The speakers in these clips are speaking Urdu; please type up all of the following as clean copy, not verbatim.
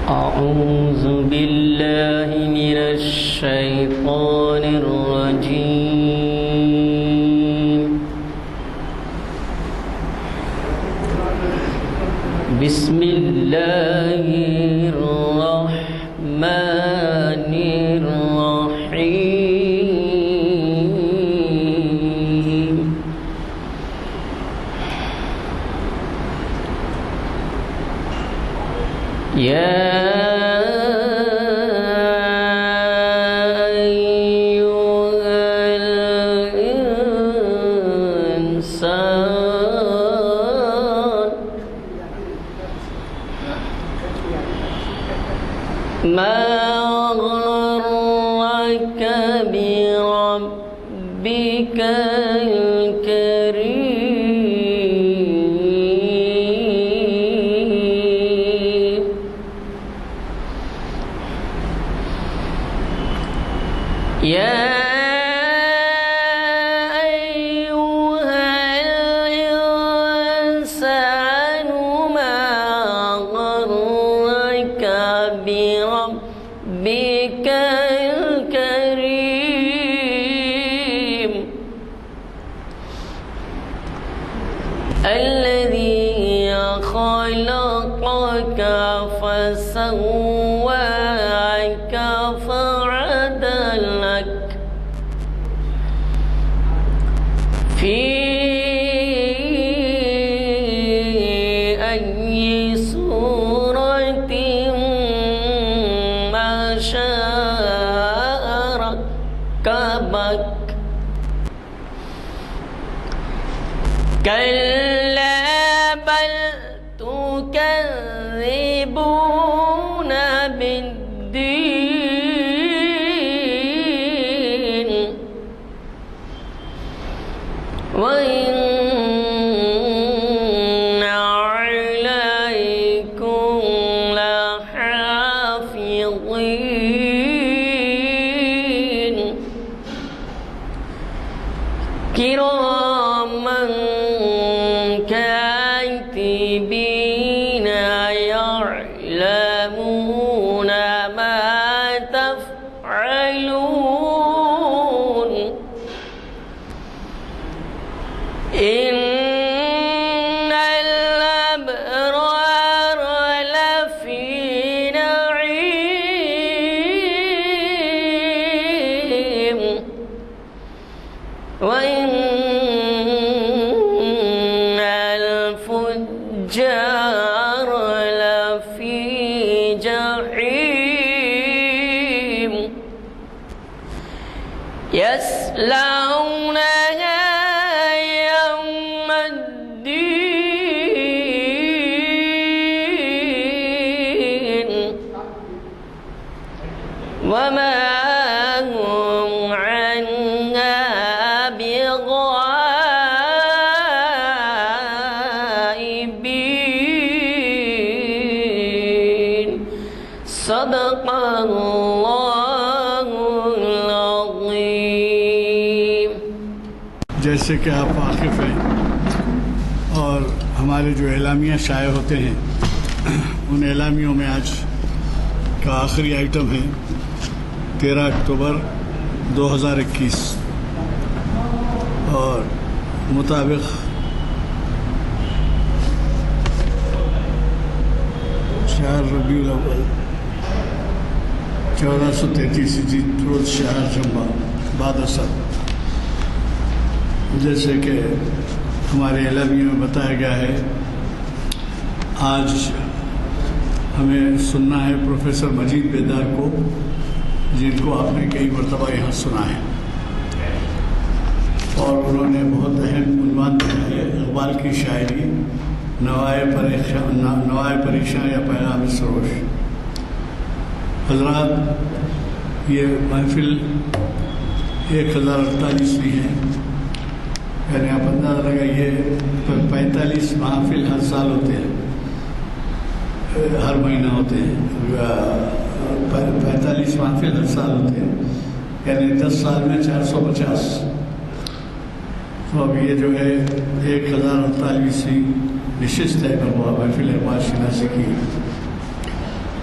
أعوذ بالله من الشيطان الرجيم. بسم الله الرحمن الرحيم. يا ما غرك بربك الكريم. يا أيها الإنسان ما غرك بربك الكريم الذي خلقك فسواك فعدلك في أي صورة ما شاء ركبك. كلا بل تكذبون بالدين وإن عليكم لحافظين كراما كاتبين يعلمون ما تفعلون. إن الأبرار لفي نعيم وإن الفجار لفي جحيم يصلونها يوم الدين وما هم عنها بغائبين. صدق اللہ العظیم. جیسے کہ آپ واقف ہیں اور ہمارے جو اعلامیہ شائع ہوتے ہیں ان اعلامیوں میں آج کا آخری آئٹم ہے 13 اکتوبر 2021 اور مطابق 4 ربیع الاول 1433 ہجری روز شہر جمعہ بعد اثر. جیسے کہ ہمارے اعلامیہ میں بتایا گیا ہے آج ہمیں سننا ہے پروفیسر مجید بیدار کو جن کو آپ نے کئی مرتبہ یہاں سنا ہے اور انہوں نے بہت اہم عنوان دیا ہے اقبال کی شاعری نوائے پریشاں یا پیغام سروش. حضرات یہ محفل 1048ویں ہے یعنی آپ اندازہ لگائیے 45 محافل ہر سال ہوتے ہیں ہر مہینہ ہوتے ہیں 45 محفل ہر سال ہوتے ہیں یعنی 10 سال میں 450. تو اب یہ جو ہے 1048ویں نشست ہے محفل اقبال شناسی کی.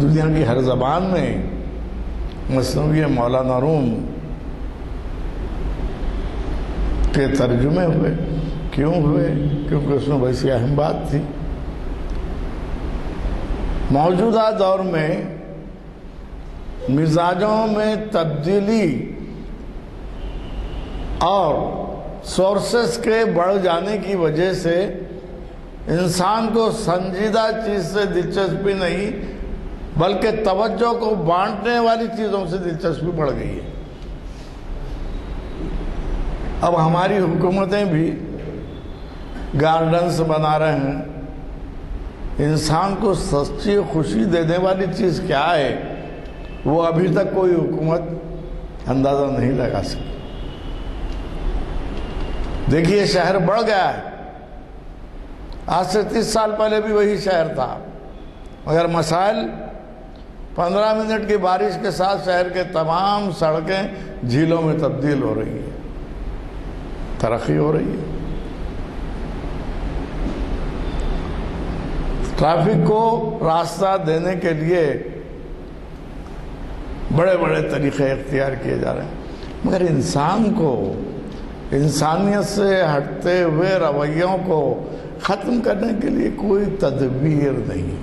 دنیا کی ہر زبان میں مثنوی مولانا روم کے ترجمے ہوئے. کیوں ہوئے؟ کیونکہ اس میں ویسی اہم بات تھی. موجودہ دور میں مزاجوں میں تبدیلی اور سورسز کے بڑھ جانے کی وجہ سے انسان کو سنجیدہ چیز سے دلچسپی نہیں بلکہ توجہ کو بانٹنے والی چیزوں سے دلچسپی بڑھ گئی ہے. اب ہماری حکومتیں بھی گارڈنز بنا رہے ہیں. انسان کو سچی خوشی دینے والی چیز کیا ہے وہ ابھی تک کوئی حکومت اندازہ نہیں لگا سکی. دیکھیے شہر بڑھ گیا ہے. آج سے 30 سال پہلے بھی وہی شہر تھا مگر مسائل 15 منٹ کی بارش کے ساتھ شہر کے تمام سڑکیں جھیلوں میں تبدیل ہو رہی ہیں. ترقی ہو رہی ہے. ٹریفک کو راستہ دینے کے لیے بڑے بڑے طریقے اختیار کیے جا رہے ہیں مگر انسان کو انسانیت سے ہٹتے ہوئے رویوں کو ختم کرنے کے لیے کوئی تدبیر نہیں.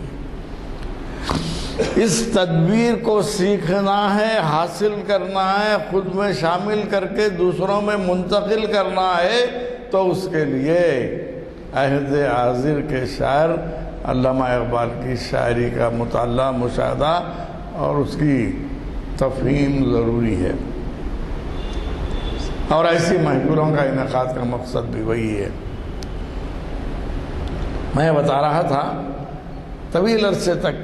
اس تدبیر کو سیکھنا ہے، حاصل کرنا ہے، خود میں شامل کر کے دوسروں میں منتقل کرنا ہے. تو اس کے لیے عہد حاضر کے شاعر علامہ اقبال کی شاعری کا مطالعہ، مشاہدہ اور اس کی تفہیم ضروری ہے. اور ایسی محفلوں کا انعقاد کا مقصد بھی وہی ہے. میں بتا رہا تھا طویل عرصے تک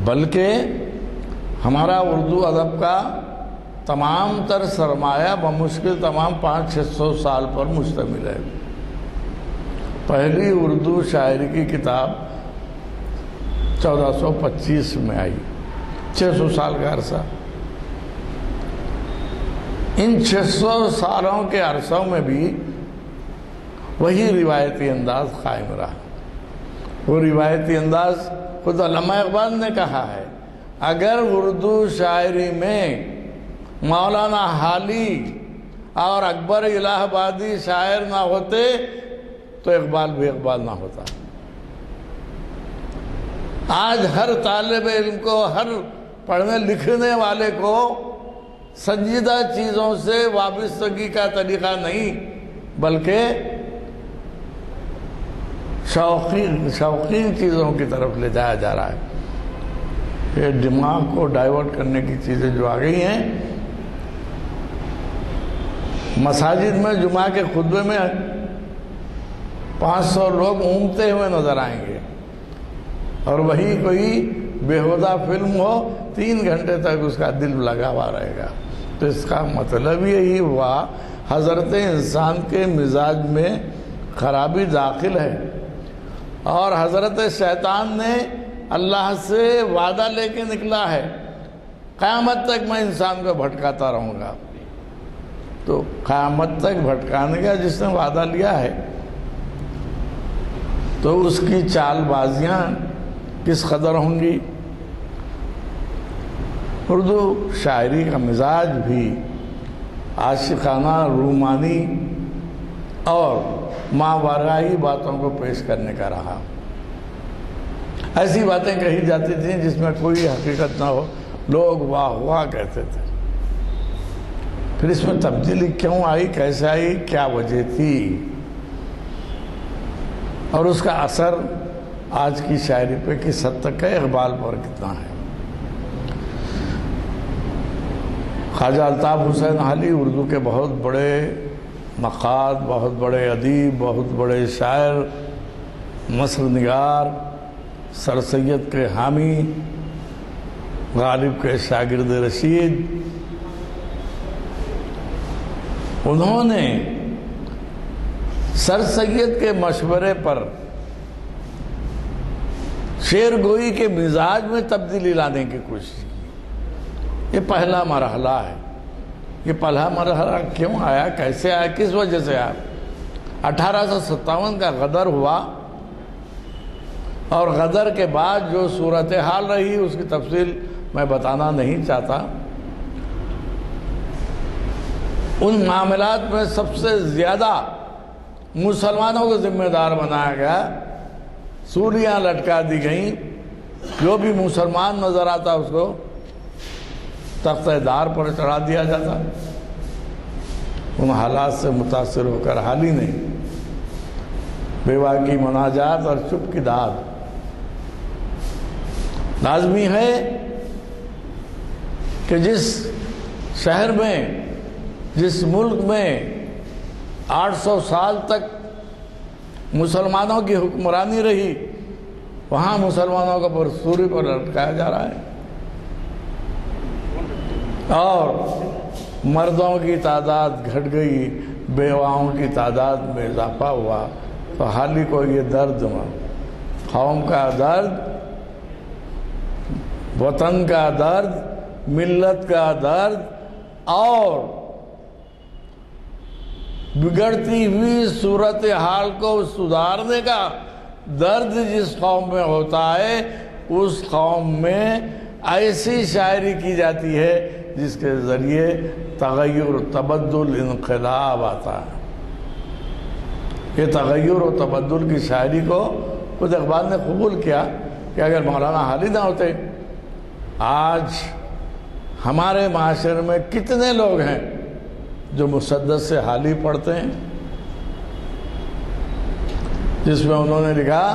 بلکہ ہمارا اردو ادب کا تمام تر سرمایہ بمشکل تمام 500-600 سال پر مشتمل ہے. پہلی اردو شاعری کی کتاب 1425 میں آئی. 600 سال کا عرصہ. ان 600 سالوں کے عرصوں میں بھی وہی روایتی انداز قائم رہا. وہ روایتی انداز خود علامہ اقبال نے کہا ہے اگر اردو شاعری میں مولانا حالی اور اکبر الہ آبادی شاعر نہ ہوتے تو اقبال بھی اقبال نہ ہوتا. آج ہر طالب علم کو، ہر پڑھنے لکھنے والے کو سنجیدہ چیزوں سے وابستگی کا طریقہ نہیں بلکہ شوقین چیزوں کی طرف لے جایا جا رہا ہے. یہ دماغ کو ڈائیورٹ کرنے کی چیزیں جو آ گئی ہیں. مساجد میں جمعہ کے خطبے میں 500 لوگ اونگتے ہوئے نظر آئیں گے اور وہی کوئی بےہودہ فلم ہو 3 گھنٹے تک اس کا دل لگا ہوا رہے گا. تو اس کا مطلب یہی ہوا حضرت انسان کے مزاج میں خرابی داخل ہے اور حضرت شیطان نے اللہ سے وعدہ لے کے نکلا ہے قیامت تک میں انسان کو بھٹکاتا رہوں گا. تو قیامت تک بھٹکانے کا جس نے وعدہ لیا ہے تو اس کی چال بازیاں کس قدر ہوں گی. اردو شاعری کا مزاج بھی عاشقانہ، رومانی اور ماورائی باتوں کو پیش کرنے کا رہا. ایسی باتیں کہی جاتی تھیں جس میں کوئی حقیقت نہ ہو، لوگ واہ واہ کہتے تھے. پھر اس میں تبدیلی کیوں آئی، کیسے آئی، کیا وجہ تھی اور اس کا اثر آج کی شاعری پہ کس حد تک ہے، اقبال پر کتنا ہے. خواجہ الطاف حسین حالی اردو کے بہت بڑے نقاد، بہت بڑے ادیب، بہت بڑے شاعر، مصر نگار، سر سید کے حامی، غالب کے شاگرد رشید. انہوں نے سر سید کے مشورے پر شعر گوئی کے مزاج میں تبدیلی لانے کی کوشش کی. یہ پہلا مرحلہ ہے. یہ پہلا مرحلہ کیوں آیا، کیسے آیا، کس وجہ سے آیا؟ 1857 کا غدر ہوا اور غدر کے بعد جو صورتحال رہی اس کی تفصیل میں بتانا نہیں چاہتا۔ ان معاملات میں سب سے زیادہ مسلمانوں کو ذمہ دار بنایا گیا، سولیاں لٹکا دی گئیں، جو بھی مسلمان نظر آتا اس کو تختہ دار پر چڑھا دیا جاتا۔ ان حالات سے متاثر ہو کر حالی نے بیوہ کی مناجات اور چپ کی داد لازمی ہے کہ جس شہر میں، جس ملک میں 800 سال تک مسلمانوں کی حکمرانی رہی، وہاں مسلمانوں کو پر سوری پر لٹکایا جا رہا ہے، اور مردوں کی تعداد گھٹ گئی، بیواؤں کی تعداد میں اضافہ ہوا، تو حالی کو یہ درد ہوا، قوم کا درد، وطن کا درد، ملت کا درد، اور بگڑتی ہوئی صورتحال کو سدھارنے کا درد جس قوم میں ہوتا ہے، اس قوم میں ایسی شاعری کی جاتی ہے جس کے ذریعے تغیر، تبدل، انقلاب آتا ہے۔ یہ تغیر و تبدل کی شاعری کو خود اقبال نے قبول کیا کہ اگر مولانا حالی نہ ہوتے، آج ہمارے معاشرے میں کتنے لوگ ہیں جو مسدس سے حالی پڑھتے ہیں، جس میں انہوں نے لکھا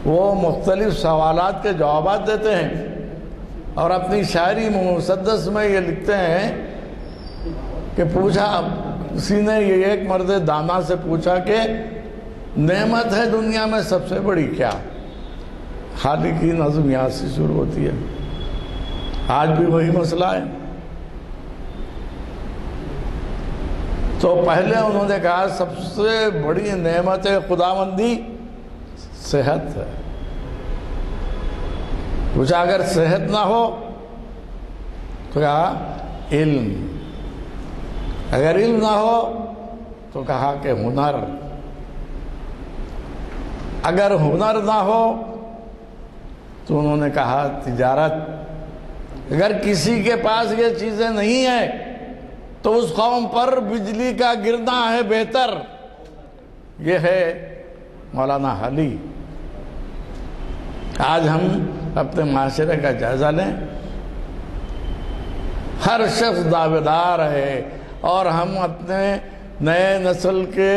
وہ مختلف سوالات کے جوابات دیتے ہیں، اور اپنی شاعری مسدس میں یہ لکھتے ہیں کہ پوچھا، کسی نے یہ ایک مرد دانا سے پوچھا کہ نعمت ہے دنیا میں سب سے بڑی کیا؟ حالی کی نظم یہاں سے شروع ہوتی ہے۔ آج بھی وہی مسئلہ ہے۔ تو پہلے انہوں نے کہا سب سے بڑی نعمت خداوندی صحت ہے۔ پوچھا اگر صحت نہ ہو تو کہا علم، اگر علم نہ ہو تو کہا کہ ہنر، اگر ہنر نہ ہو تو انہوں نے کہا تجارت، اگر کسی کے پاس یہ چیزیں نہیں ہیں تو اس قوم پر بجلی کا گرنا ہے بہتر۔ یہ ہے مولانا حالی۔ آج ہم اپنے معاشرے کا جائزہ لیں، ہر شخص دعویدار ہے، اور ہم اپنے نئے نسل کے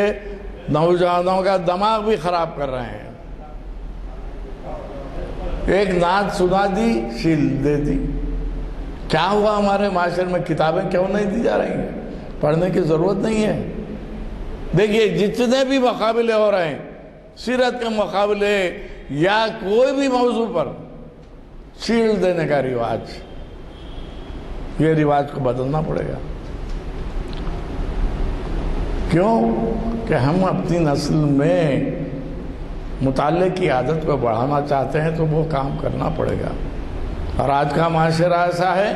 نوجوانوں کا دماغ بھی خراب کر رہے ہیں۔ ایک نعت سنا دی، شیل دے دی۔ کیا ہوا ہمارے معاشرے میں؟ کتابیں کیوں نہیں دی جا رہی ہیں؟ پڑھنے کی ضرورت نہیں ہے۔ دیکھیے جتنے بھی مقابلے ہو رہے ہیں، سیرت کے مقابلے یا کوئی بھی موضوع پر شیل دینے کا رواج، یہ رواج کو بدلنا پڑے گا۔ کیوں کہ ہم اپنی نسل میں مطالعے کی عادت کو بڑھانا چاہتے ہیں، تو وہ کام کرنا پڑے گا۔ اور آج کا معاشرہ ایسا ہے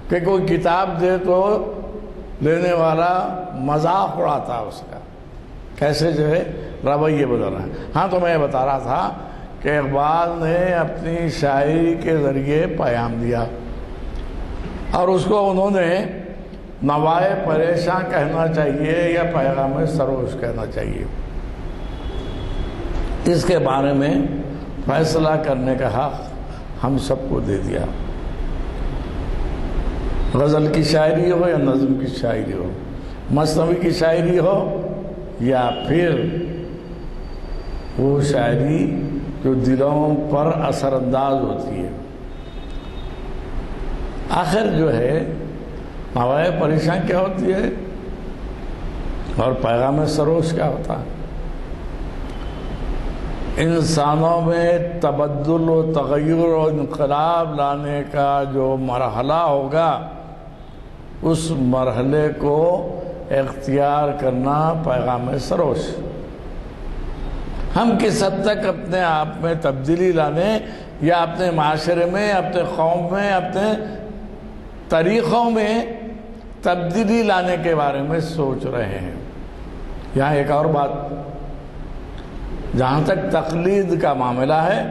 کہ کوئی کتاب دے تو لینے والا مذاق اڑاتا ہے اس کا، کیسے جو ہے رویے بدل رہا ہے۔ ہاں تو میں یہ بتا رہا تھا کہ اقبال نے اپنی شاعری کے ذریعے پیام دیا، اور اس کو انہوں نے نوائے پریشاں کہنا چاہیے یا پیغام سروش کہنا چاہیے۔ اس کے بارے میں فیصلہ کرنے کا حق ہم سب کو دے دیا۔ غزل کی شاعری ہو یا نظم کی شاعری ہو، مثنوی کی شاعری ہو یا پھر وہ شاعری جو دلوں پر اثر انداز ہوتی ہے۔ آخر جو ہے نوائے پریشاں کیا ہوتی ہے اور پیغام سروش کیا ہوتا ہے؟ انسانوں میں تبدل و تغیر و انقلاب لانے کا جو مرحلہ ہوگا، اس مرحلے کو اختیار کرنا پیغام سروش۔ ہم کس حد تک اپنے آپ میں تبدیلی لانے یا اپنے معاشرے میں، اپنے قوم میں، اپنے طریقوں میں تبدیلی لانے کے بارے میں سوچ رہے ہیں۔ یہاں ایک اور بات جہاں تک تقلید کا معاملہ ہے،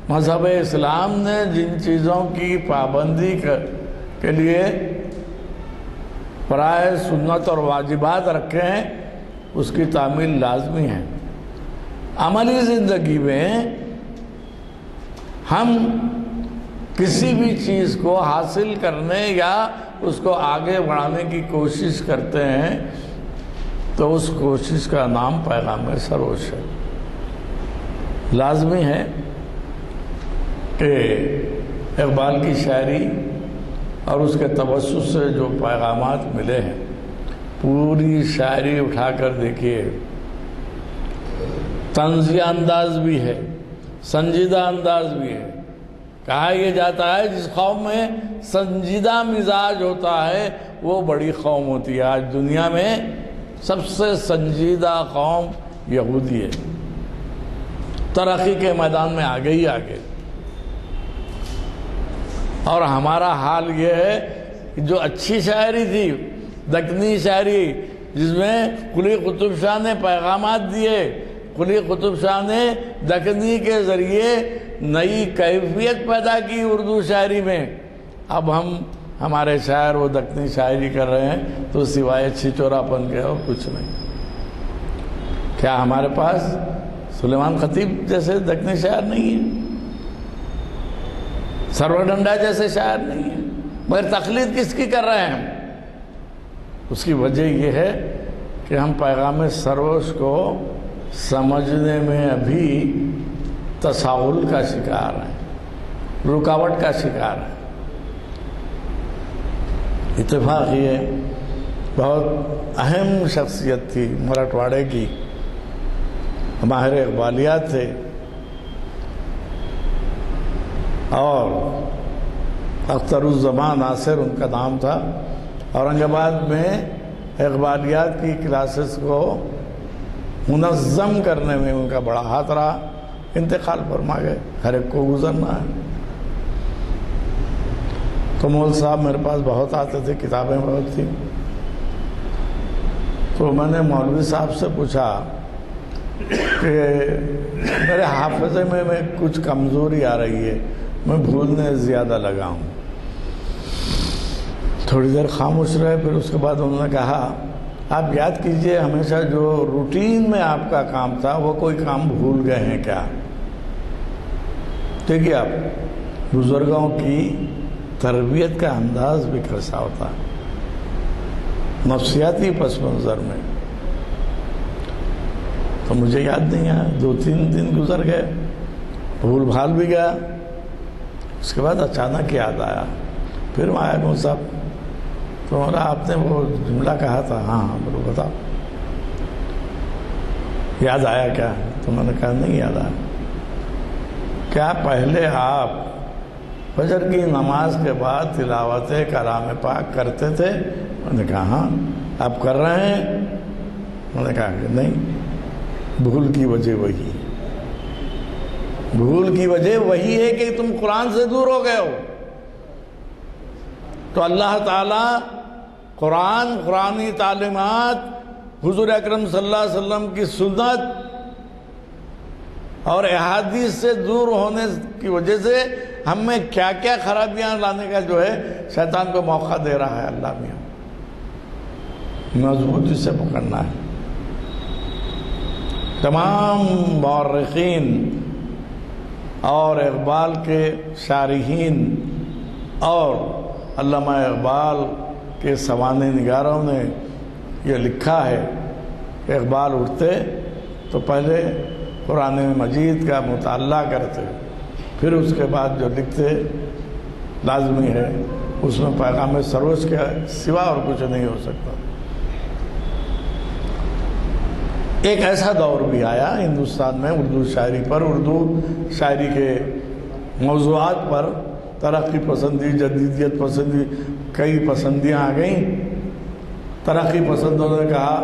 مذہب اسلام نے جن چیزوں کی پابندی کے لیے فرائض، سنت اور واجبات رکھے ہیں اس کی تعمیل لازمی ہے۔ عملی زندگی میں ہم کسی بھی چیز کو حاصل کرنے یا اس کو آگے بڑھانے کی کوشش کرتے ہیں تو اس کوشش کا نام پیغام سروش ہے۔ لازمی ہے کہ اقبال کی شاعری اور اس کے توسط سے جو پیغامات ملے ہیں، پوری شاعری اٹھا کر دیکھیے، طنزیہ انداز بھی ہے، سنجیدہ انداز بھی ہے۔ کہا یہ جاتا ہے جس قوم میں سنجیدہ مزاج ہوتا ہے وہ بڑی قوم ہوتی ہے۔ آج دنیا میں سب سے سنجیدہ قوم یہودی ہے، ترقی کے میدان میں آگے ہی آگے۔ اور ہمارا حال یہ ہے کہ جو اچھی شاعری تھی، دکنی شاعری، جس میں قلی قطب شاہ نے پیغامات دیے، قلی قطب شاہ نے دکنی کے ذریعے نئی کیفیت پیدا کی اردو شاعری میں، اب ہمارے شاعر وہ دکنی شاعری کر رہے ہیں تو سوائے چھچورا پن کے اور کچھ نہیں۔ کیا ہمارے پاس سلیمان خطیب جیسے دکنی شاعر نہیں ہے؟ سرور ڈنڈا جیسے شاعر نہیں ہے؟ مگر تقلید کس کی کر رہے ہیں ہم؟ اس کی وجہ یہ ہے کہ ہم پیغام سروش کو سمجھنے میں ابھی تساہل کا شکار ہیں، رکاوٹ کا شکار ہیں۔ اتفاق یہ بہت اہم شخصیت تھی مراٹھواڑے کی، ماہر اقبالیات تھے، اور اختر الزمان ناصر ان کا نام تھا۔ اورنگ آباد میں اقبالیات کی کلاسز کو منظم کرنے میں ان کا بڑا ہاتھ رہا۔ انتقال فرما گئے، ہر ایک کو گزرنا ہے۔ تو مول صاحب میرے پاس بہت آتے تھے، کتابیں بہت تھیں، تو میں نے مولوی صاحب سے پوچھا کہ میرے حافظے میں کچھ کمزوری آ رہی ہے، میں بھولنے زیادہ لگا ہوں۔ تھوڑی دیر خاموش رہے، پھر اس کے بعد انہوں نے کہا آپ یاد کیجئے ہمیشہ جو روٹین میں آپ کا کام تھا وہ کوئی کام بھول گئے ہیں کیا؟ دیکھیے آپ بزرگوں کی تربیت کا انداز بھی کیسا ہوتا ہے نفسیاتی پس منظر میں۔ تو مجھے یاد نہیں آیا، 2-3 دن گزر گئے، بھول بھال بھی گیا۔ اس کے بعد اچانک یاد آیا، پھر میں آیا مول صاحب تو بولا آپ نے وہ جملہ کہا تھا؟ ہاں بولو بتاؤ، یاد آیا کیا؟ تو میں نے کہا نہیں یاد آیا۔ کیا پہلے آپ فجر کی نماز کے بعد تلاوت کلام پاک کرتے تھے؟ میں نے کہا ہاں۔ آپ کر رہے ہیں؟ میں نے کہا کہ نہیں، بھول کی وجہ وہی، بھول کی وجہ وہی ہے کہ تم قرآن سے دور ہو گئے ہو۔ تو اللہ تعالیٰ قرآنی تعلیمات، حضور اکرم صلی اللہ علیہ وسلم کی سنت اور احادیث سے دور ہونے کی وجہ سے ہم میں کیا کیا خرابیاں لانے کا جو ہے شیطان کو موقع دے رہا ہے۔ اللہ میاں مضبوطی سے پکڑنا ہے۔ تمام مورخین اور اقبال کے شارحین اور علامہ اقبال کے سوانح نگاروں نے یہ لکھا ہے کہ اقبال اٹھتے تو پہلے قرآن مجید کا مطالعہ کرتے، پھر اس کے بعد جو لکھتے لازمی ہے اس میں پیغام سروش کے سوا اور کچھ نہیں ہو سکتا۔ ایک ایسا دور بھی آیا ہندوستان میں اردو شاعری پر، اردو شاعری کے موضوعات پر ترقی پسندی، جدیدیت پسندی، کئی پسندیاں آ گئیں۔ ترقی پسندوں نے کہا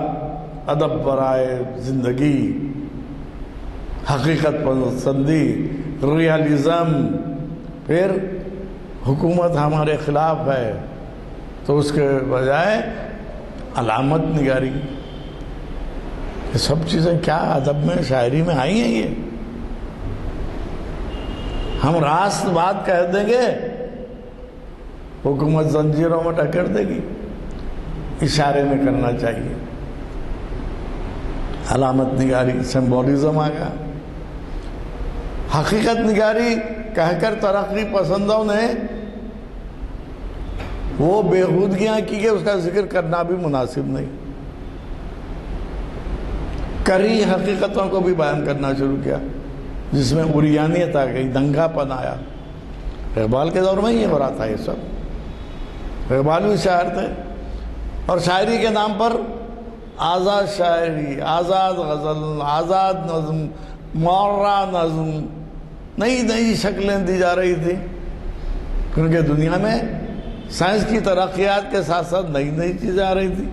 ادب برائے زندگی، حقیقت پسندی، ریالزم، پھر حکومت ہمارے خلاف ہے تو اس کے بجائے علامت نگاری۔ یہ سب چیزیں کیا ادب میں شاعری میں آئی ہیں؟ یہ ہم راست بات کہہ دیں گے، حکومت زنجیروں میں ٹکر دے گی. اشارے میں کرنا چاہیے. علامت نگاری سمبولزم آ گیا. حقیقت نگاری کہہ کر ترقی پسندوں نے وہ بےہودگیاں کی کہ اس کا ذکر کرنا بھی مناسب نہیں. کری حقیقتوں کو بھی بیان کرنا شروع کیا جس میں عریانیت آ گئی، دنگا پن آیا. اقبال کے دور میں یہ ہو رہا تھا. یہ سب اقبال بھی شاعر تھے، اور شاعری کے نام پر آزاد شاعری، آزاد غزل، آزاد نظم، مورا نظم، نئی نئی شکلیں دی جا رہی تھی، کیونکہ دنیا میں سائنس کی ترقیات کے ساتھ ساتھ نئی نئی چیزیں آ رہی تھی،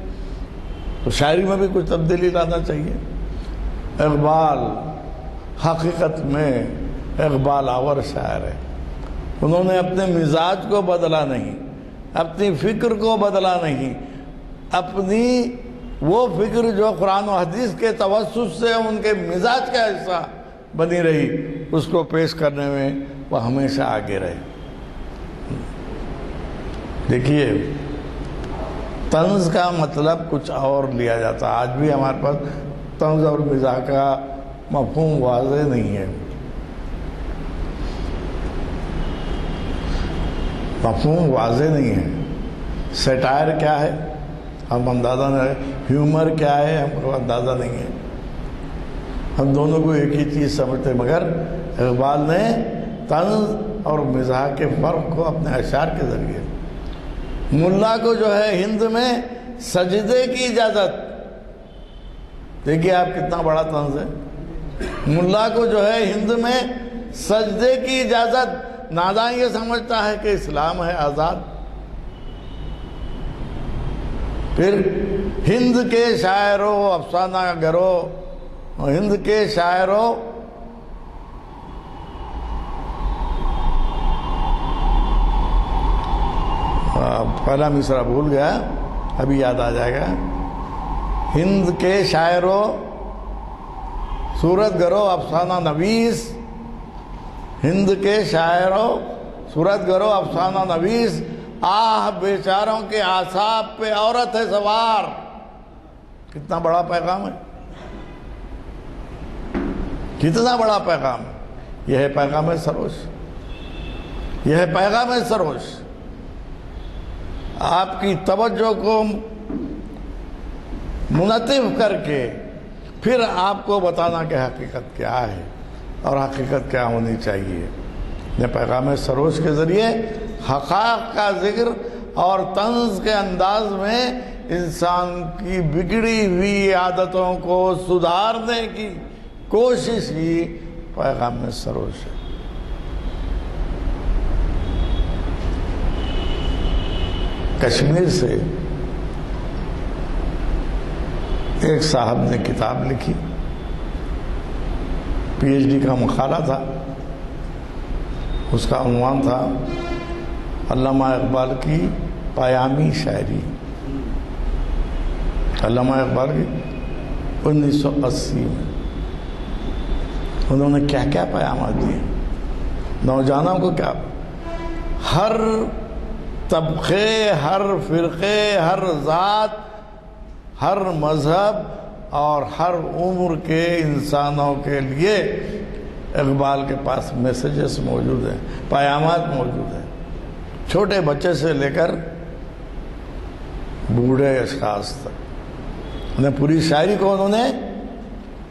تو شاعری میں بھی کچھ تبدیلی لانا چاہیے. اقبال حقیقت میں اقبال آور شاعر ہے. انہوں نے اپنے مزاج کو بدلا نہیں، اپنی فکر کو بدلا نہیں، اپنی وہ فکر جو قرآن و حدیث کے توسط سے ان کے مزاج کا حصہ بنی رہی، اس کو پیش کرنے میں وہ ہمیشہ آگے رہے. دیکھیے، طنز کا مطلب کچھ اور لیا جاتا. آج بھی ہمارے پاس طنز اور مزاح کا مفہوم واضح نہیں ہے. مفہوم واضح نہیں ہے. سیٹائر کیا ہے ہم اندازہ نہیں، ہیومر کیا ہے ہم کو اندازہ نہیں ہے. ہم دونوں کو ایک ہی چیز سمجھتے، مگر اقبال نے طنز اور مزاح کے فرق کو اپنے اشعار کے ذریعے. ملا کو جو ہے ہند میں سجدے کی اجازت، دیکھیے آپ کتنا بڑا طنز ہے. ملا کو جو ہے ہند میں سجدے کی اجازت، نادان یہ سمجھتا ہے کہ اسلام ہے آزاد. پھر ہند کے شاعروں، افسانہ گروں، ہند کے شاعروں پہلا مصرع بھول گیا، ابھی یاد آ جائے گا. ہند کے شاعروں، صورت گرو، افسانہ نویس، ہند کے شاعروں، صورت گرو، افسانہ نویس، آہ بیچاروں کے اعصاب پہ عورت ہے سوار. کتنا بڑا پیغام ہے، کتنا بڑا پیغام ہے. یہ ہے پیغام سروش، یہ ہے پیغام سروش. آپ کی توجہ کو منطف کر کے پھر آپ کو بتانا کہ حقیقت کیا ہے اور حقیقت کیا ہونی چاہیے. یہ پیغام سروش کے ذریعے حقائق کا ذکر اور طنز کے انداز میں انسان کی بگڑی ہوئی عادتوں کو سدھارنے کی کوشش ہی پیغام سروش ہے. کشمیر سے ایک صاحب نے کتاب لکھی، پی ایچ ڈی کا مقالہ تھا. اس کا عنوان تھا علامہ اقبال کی پیامی شاعری. علامہ اقبال کی 1980 میں انہوں نے کیا کیا پیامات دیے نوجوانوں کو. کیا ہر طبقے، ہر فرقے، ہر ذات، ہر مذہب اور ہر عمر کے انسانوں کے لیے اقبال کے پاس میسیجز موجود ہیں، پیامات موجود ہیں. چھوٹے بچے سے لے کر بوڑھے اشخاص تک انہیں پوری شاعری کو انہوں نے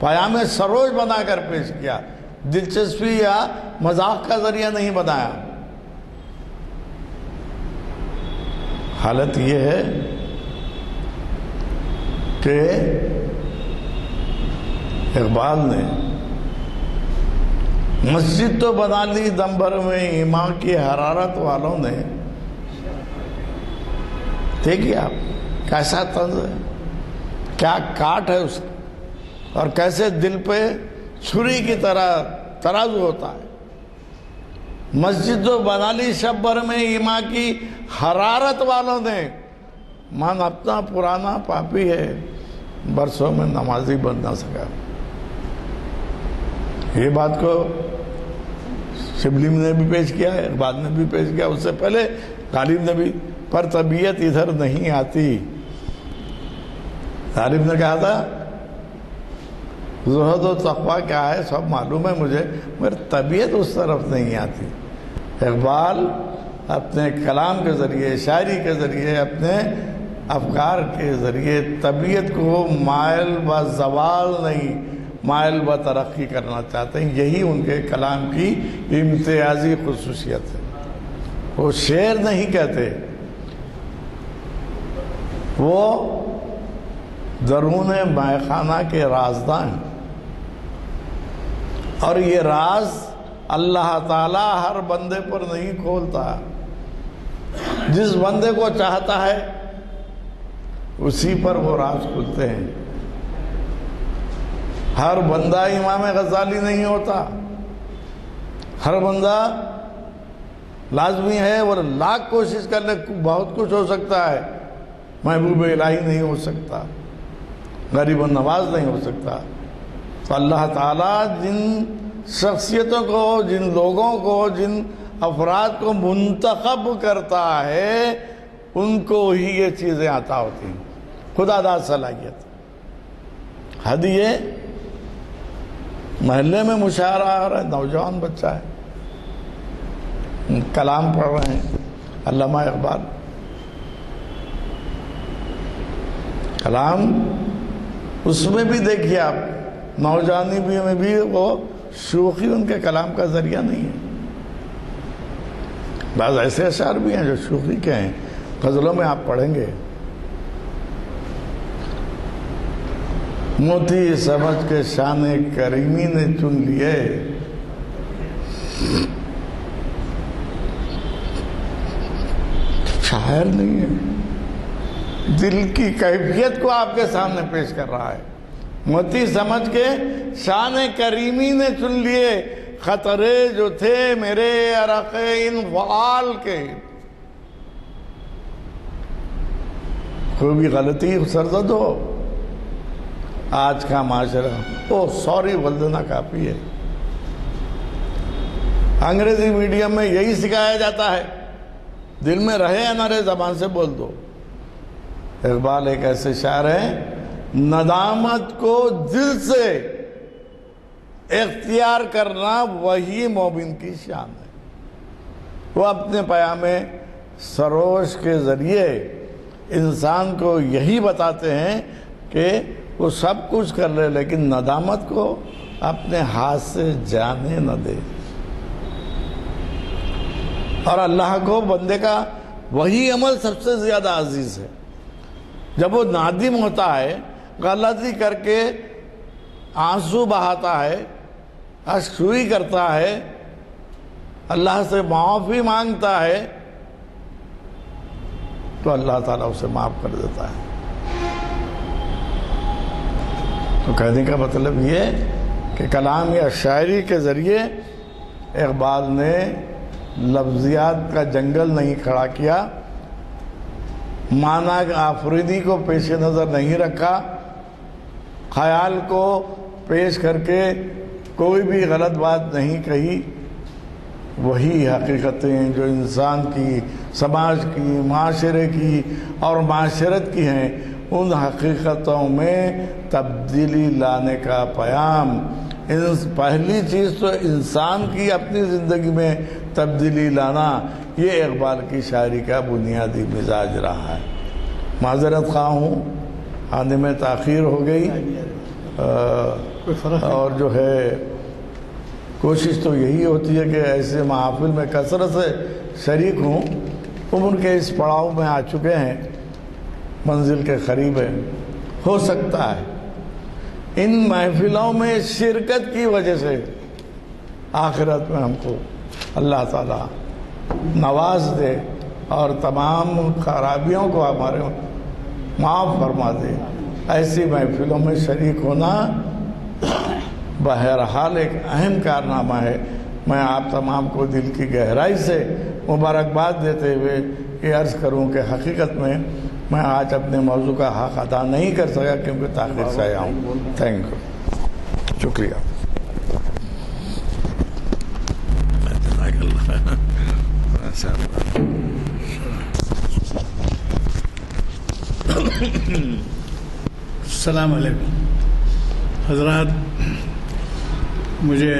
پیام سروش بنا کر پیش کیا. دلچسپی یا مذاق کا ذریعہ نہیں بنایا. حالت یہ ہے کہ اقبال نے مسجد تو بنا لی دم بھر میں، ایمان کی حرارت والوں نے. دیکھیے آپ کیسا طنز ہے، کیا کاٹ ہے اس کا، اور کیسے دل پہ چھری کی طرح ترازو ہوتا ہے. مسجد تو بنا لی شب بھر میں، ایمان کی حرارت والوں نے. من اپنا پرانا پاپی ہے، برسوں میں نمازی بن نہ سکا۔ یہ بات کو شبلی نے بھی پیش کیا ہے، اقبال نے بھی پیش کیا، اس سے پہلے غالب نے بھی، پر طبیعت ادھر نہیں آتی۔ غالب نے کہا تھا زہد و تقویٰ کیا ہے سب معلوم ہے مجھے، مگر طبیعت اس طرف نہیں آتی۔ اقبال اپنے کلام کے ذریعے، شاعری کے ذریعے، اپنے افکار کے ذریعے طبیعت کو مائل و زوال نہیں، مائل و ترقی کرنا چاہتے ہیں۔ یہی ان کے کلام کی امتیازی خصوصیت ہے۔ وہ شعر نہیں کہتے، وہ درون میخانہ کے رازداں ہیں، اور یہ راز اللہ تعالیٰ ہر بندے پر نہیں کھولتا۔ جس بندے کو چاہتا ہے اسی پر وہ راز کھلتے ہیں۔ ہر بندہ امام غزالی نہیں ہوتا، ہر بندہ لازمی ہے، اور لاکھ کوشش کر لے بہت کچھ ہو سکتا ہے، محبوب الہی نہیں ہو سکتا، غریب النواز نہیں ہو سکتا۔ تو اللہ تعالیٰ جن شخصیتوں کو، جن لوگوں کو، جن افراد کو منتخب کرتا ہے، ان کو ہی یہ چیزیں عطا ہوتی ہیں، خدا داد صلاحیت۔ حد یہ محلے میں مشاعرہ آ رہا ہے، نوجوان بچہ ہے، کلام پڑھ رہے ہیں، علامہ اقبال کلام، اس میں بھی دیکھیے آپ، نوجوانی میں بھی وہ شوخی ان کے کلام کا ذریعہ نہیں ہے۔ بعض ایسے اشعار بھی ہیں جو شوخی کے ہیں، غزلوں میں آپ پڑھیں گے، موتی سمجھ کے شان کریمی نے چن لیے، شاعر نہیں ہے، دل کی کیفیت کو آپ کے سامنے پیش کر رہا ہے۔ موتی سمجھ کے شان کریمی نے چن لیے، خطرے جو تھے میرے عرق انفعال کے، کوئی بھی غلطی سرزد ہو آج کا معاشرہ، سوری بول دینا کافی ہے۔ انگریزی میڈیم میں یہی سکھایا جاتا ہے، دل میں رہے یا نہ رہے زبان سے بول دو۔ اقبال ایک ایسے شاعر ہیں، ندامت کو دل سے اختیار کرنا وہی مومن کی شان ہے۔ وہ اپنے پیام سروش کے ذریعے انسان کو یہی بتاتے ہیں کہ وہ سب کچھ کر لے لیکن ندامت کو اپنے ہاتھ سے جانے نہ دے۔ اور اللہ کو بندے کا وہی عمل سب سے زیادہ عزیز ہے۔ جب وہ نادم ہوتا ہے، غلطی کر کے آنسو بہاتا ہے، اشکوئی کرتا ہے، اللہ سے معافی مانگتا ہے، تو اللہ تعالیٰ اسے معاف کر دیتا ہے۔ تو کہنے کا مطلب یہ کہ کلام یا شاعری کے ذریعے اقبال نے لفظیات کا جنگل نہیں کھڑا کیا، معنی آفریدی کو پیش نظر نہیں رکھا، خیال کو پیش کر کے کوئی بھی غلط بات نہیں کہی۔ وہی حقیقتیں جو انسان کی، سماج کی، معاشرے کی اور معاشرت کی ہیں، ان حقیقتوں میں تبدیلی لانے کا پیام۔ پہلی چیز تو انسان کی اپنی زندگی میں تبدیلی لانا، یہ اقبال کی شاعری کا بنیادی مزاج رہا ہے۔ معذرت خواہ ہوں، آنے میں تاخیر ہو گئی، اور جو ہے کوشش تو یہی ہوتی ہے کہ ایسے محافل میں کثرت سے شریک ہوں۔ عمر کے اس پڑاؤ میں آ چکے ہیں، منزل کے قریب ہیں، ہو سکتا ہے ان محفلوں میں شرکت کی وجہ سے آخرت میں ہم کو اللہ تعالیٰ نواز دے اور تمام خرابیوں کو ہمارے معاف فرما دے۔ ایسی محفلوں میں شریک ہونا بہرحال ایک اہم کارنامہ ہے۔ میں آپ تمام کو دل کی گہرائی سے مبارکباد دیتے ہوئے یہ عرض کروں کہ حقیقت میں میں آج اپنے موضوع کا حق ادا نہیں کر سکا کیونکہ تاخیر سے آیا ہوں. تھینک یو، شکریہ. السلام علیکم حضرات. مجھے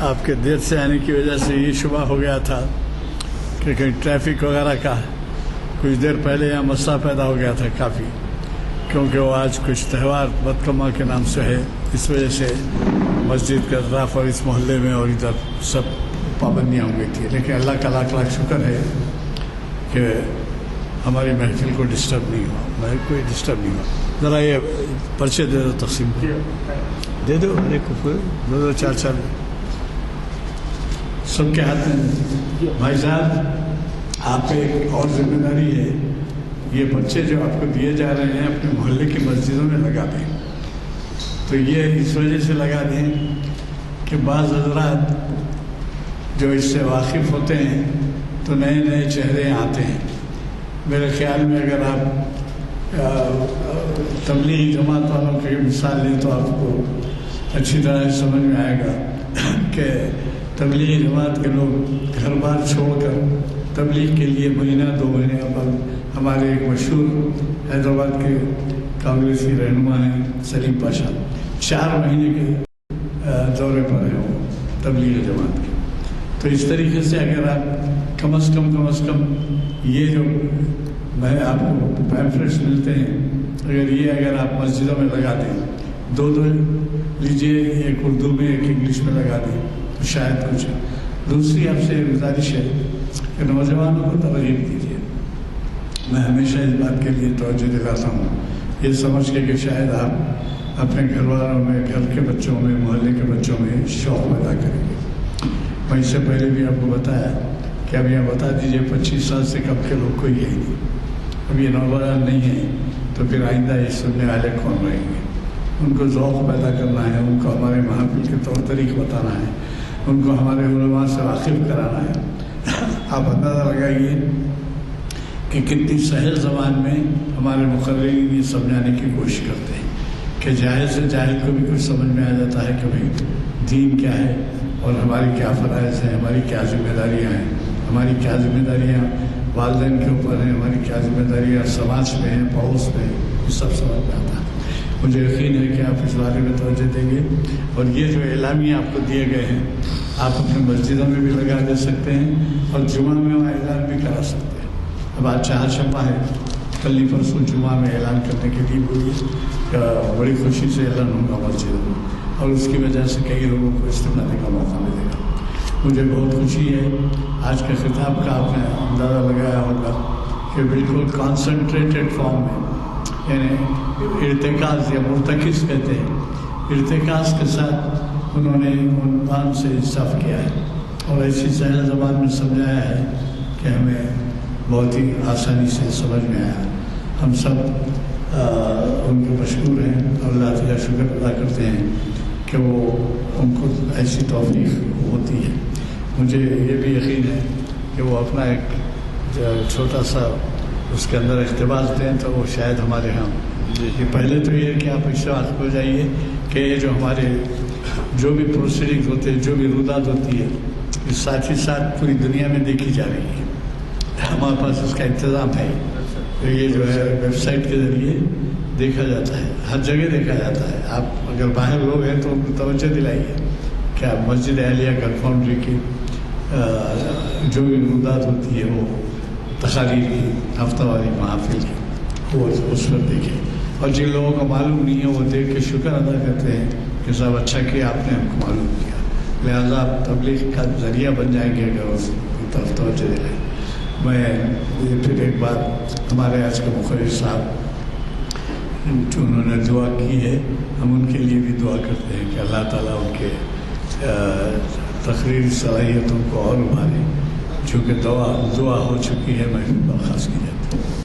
آپ کے دیر سے آنے کی وجہ سے یہ شبہ ہو گیا تھا کہ کہیں ٹریفک وغیرہ کا کچھ دیر پہلے یہاں مسئلہ پیدا ہو گیا تھا کافی، کیونکہ وہ آج کچھ تہوار بدکما کے نام سے ہے. اس وجہ سے مسجد کے اطراف اور اس محلے میں اور ادھر سب پابندیاں ہو گئی تھیں. لیکن اللہ کا لاکھ لاکھ شکر ہے کہ ہماری محفل کو ڈسٹرب نہیں ہوا، محفل کوئی ڈسٹرب نہیں ہوا. ذرا یہ پرچے دے دو، تقسیم دے دو، ہر ایک کو دو دو چار چار سب کے ہاتھ میں. بھائی صاحب آپ پہ ایک اور ذمہ داری ہے، یہ پرچے جو آپ کو دیے جا رہے ہیں اپنے محلے کی مسجدوں میں لگا دیں. تو یہ اس وجہ سے لگا دیں کہ بعض حضرات جو اس سے واقف ہوتے ہیں تو نئے نئے چہرے آتے ہیں. میرے خیال میں اگر آپ تبلیغی جماعت والوں کی مثال لیں تو آپ کو اچھی طرح سمجھ میں آئے گا کہ تبلیغی جماعت کے لوگ گھر بار چھوڑ کر تبلیغ کے لیے مہینہ دو مہینے پر ہمارے ایک مشہور حیدرآباد کے کانگریسی رہنما ہیں سلیم پاشا، 4 مہینے کے دورے پر ہیں وہ تبلیغی جماعت کے. تو اس طریقے سے اگر آپ کم از کم یہ جو میں آپ کو پیمفلیٹس ملتے ہیں، اگر آپ مسجدوں میں لگا دیں، 2 لیجیے، ایک اردو میں ایک انگلش میں لگا دیں تو شاید کچھ. دوسری آپ سے گزارش ہے کہ نوجوانوں کو ترغیب دیجیے. میں ہمیشہ اس بات کے لیے توجہ دلاتا ہوں، یہ سمجھ کے کہ شاید آپ اپنے گھر والوں میں، گھر کے بچوں میں، محلے کے بچوں میں شوق پیدا کریں گے. میں اس سے پہلے بھی آپ کو بتایا کہ اب یہ بتا دیجیے 25 سال سے کم کے لوگ کوئی ہے ہی نہیں. اب یہ نوجوان نہیں ہے تو پھر آئندہ یہ سننے والے کون رہیں گے؟ ان کو ذوق پیدا کرنا ہے، ان کو ہمارے محافل کے طور طریق بتانا ہے، ان کو ہمارے علماء سے واقف کرانا ہے. آپ اندازہ لگائیے کہ کتنی سہل زبان میں ہمارے مقررین یہ سمجھانے کی کوشش کرتے ہیں کہ جاہل سے جاہل کو بھی کچھ سمجھ میں آ جاتا ہے کہ بھئی دین کیا ہے اور ہماری کیا فرائض ہیں، ہماری کیا ذمہ داریاں ہیں، ہماری کیا ذمہ داریاں والدین کے اوپر ہیں، ہماری کیا ذمہ داریاں سماج میں ہیں، پڑوس میں ہیں. یہ سب سمجھ میں آتا ہے. مجھے یقین ہے کہ آپ اس بارے میں توجہ دیں گے. اور یہ جو اعلامیہ آپ کو دیے گئے ہیں آپ اپنے مسجدوں میں بھی لگا دے سکتے ہیں اور جمعہ میں وہاں اعلان بھی کرا سکتے ہیں. اب آج چہارشنبہ ہے، کل پرسوں جمعہ میں اعلان کرنے کے لیے ہوئی، بڑی خوشی سے اعلان ہوگا مسجدوں میں اور اس کی وجہ سے کئی لوگوں کو استفادے کا موقع ملے گا. مجھے بہت خوشی ہے. آج کے خطاب کا آپ نے اندازہ لگایا ہوگا کہ بالکل کانسنٹریٹڈ فارم میں، یعنی ارتکاز یا مرتکز کہتے ہیں، ارتکاز کے ساتھ انہوں نے عنوان سے انصاف کیا ہے اور ایسی سہل زبان میں سمجھایا ہے کہ ہمیں بہت ہی آسانی سے سمجھ میں آیا. ہم سب ان کے مشکور ہیں اور اللہ تعالیٰ شکر ادا کرتے ہیں کہ وہ ان کو ایسی توفیق ہوتی ہے. مجھے یہ بھی یقین ہے کہ وہ اپنا ایک چھوٹا سا اس کے اندر اقتباس دیں تو وہ شاید ہمارے ہاں یہ پہلے تو یہ کہ آپ اس سے واقف ہو جائیے کہ یہ جو ہمارے جو بھی پروسیڈنگ ہوتے ہیں، جو بھی رودات ہوتی ہے، یہ ساتھ ہی ساتھ پوری دنیا میں دیکھی جا رہی ہے. ہمارے پاس اس کا انتظام ہے. یہ جو ہے ویب سائٹ کے ذریعے دیکھا جاتا ہے، ہر جگہ دیکھا جاتا ہے. آپ اگر باہر لوگ ہیں تو ان کو توجہ دلائیے کہ آپ مسجد اہلیہ گھر فاؤنڈری کی جو بھی رودات ہوتی ہے وہ تقاریر کی، ہفتہ واری محافل کی، وہ اس پر دیکھیں. اور جن لوگوں کو معلوم نہیں ہے وہ دیکھ کے شکر ادا کرتے ہیں کہ صاحب اچھا کیا آپ نے ہم کو معلوم کیا. لہٰذا آپ تبلیغ کا ذریعہ بن جائیں گے اگر اس کی طرف توجہ دلائیں. میں پھر ایک بات ہمارے آج کے مقرر صاحب جو انہوں نے دعا کی ہے، ہم ان کے لیے بھی دعا کرتے ہیں کہ اللہ تعالیٰ ان کے تقریری صلاحیتوں کو اور ابھارے. چونکہ دعا ہو چکی ہے، میں برخاست کی جاتی ہوں.